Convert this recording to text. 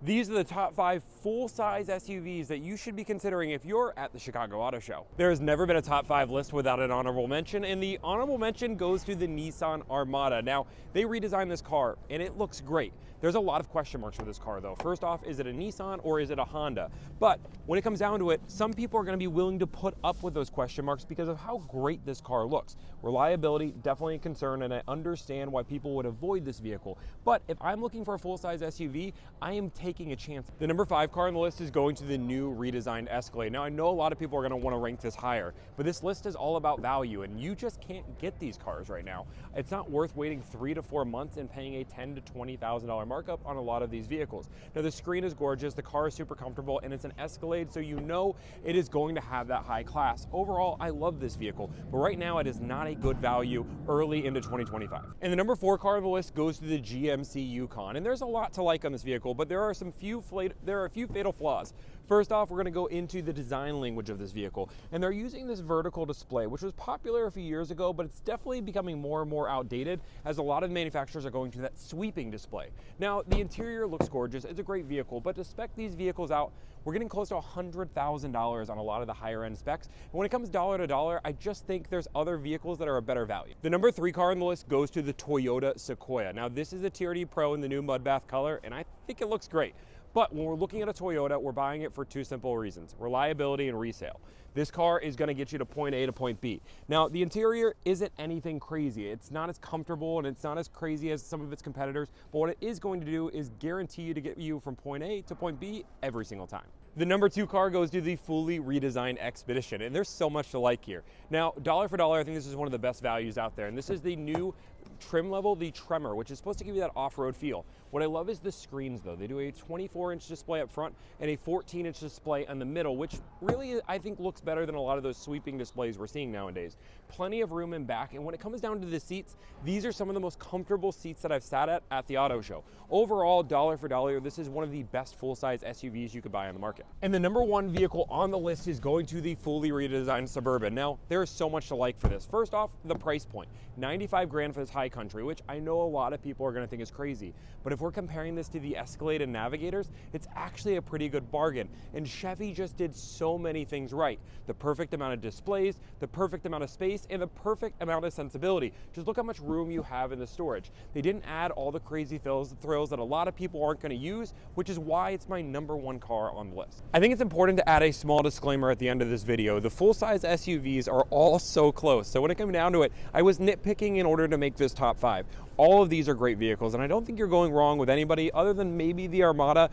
These are the top 5 full-size SUVs that you should be considering if you're at the Chicago Auto Show. There has never been a top 5 list without an honorable mention, and the honorable mention goes to the Nissan Armada. Now, they redesigned this car, and it looks great. There's a lot of question marks with this car, though. First off, is it a Nissan or is it a Honda? But when it comes down to it, some people are going to be willing to put up with those question marks because of how great this car looks. Reliability, definitely a concern, and I understand why people would avoid this vehicle. But if I'm looking for a full-size SUV, I am taking a chance. The number 5 car on the list is going to the new redesigned Escalade. Now, I know a lot of people are going to want to rank this higher, but this list is all about value, and you just can't get these cars right now. It's not worth waiting 3 to 4 months and paying a $10,000 to $20,000 markup on a lot of these vehicles. Now, the screen is gorgeous, the car is super comfortable, and it's an Escalade, so you know it is going to have that high class. Overall, I love this vehicle, but right now it is not a good value early into 2025. And the number 4 car on the list goes to the GMC Yukon, and there's a lot to like on this vehicle, but there are a few fatal flaws. First off, we're going to go into the design language of this vehicle, and they're using this vertical display, which was popular a few years ago, but it's definitely becoming more and more outdated as a lot of manufacturers are going to that sweeping display. Now, the interior looks gorgeous, it's a great vehicle, but to spec these vehicles out, we're getting close to $100,000 on a lot of the higher end specs. And when it comes dollar to dollar, I just think there's other vehicles that are a better value. The number 3 car on the list goes to the Toyota Sequoia. Now, this is the TRD Pro in the new mud bath color, and I think it looks great. But when we're looking at a Toyota, we're buying it for 2 simple reasons: reliability and resale. This car is going to get you to point A to point B. Now, the interior isn't anything crazy. It's not as comfortable and it's not as crazy as some of its competitors, but what it is going to do is guarantee you to get you from point A to point B every single time. The number 2 car goes to the fully redesigned Expedition, and there's so much to like here. Now, dollar for dollar, I think this is one of the best values out there, and this is the new trim level, the Tremor, which is supposed to give you that off-road feel. What I love is the screens, though. They do a 24-inch display up front and a 14-inch display in the middle, which really, I think, looks better than a lot of those sweeping displays we're seeing nowadays. Plenty of room in back, and when it comes down to the seats, these are some of the most comfortable seats that I've sat at the auto show. Overall, dollar for dollar, this is one of the best full-size SUVs you could buy on the market. And the number 1 vehicle on the list is going to the fully redesigned Suburban. Now, there is so much to like for this. First off, the price point. $95 grand for this high country, which I know a lot of people are going to think is crazy. But if we're comparing this to the Escalade and Navigators, it's actually a pretty good bargain. And Chevy just did so many things right. The perfect amount of displays, the perfect amount of space, and the perfect amount of sensibility. Just look how much room you have in the storage. They didn't add all the crazy thrills that a lot of people aren't going to use, which is why it's my number 1 car on the list. I think it's important to add a small disclaimer at the end of this video. The full-size SUVs are all so close. So when it comes down to it, I was nitpicking in order to make this top 5. All of these are great vehicles, and I don't think you're going wrong with anybody other than maybe the Armada,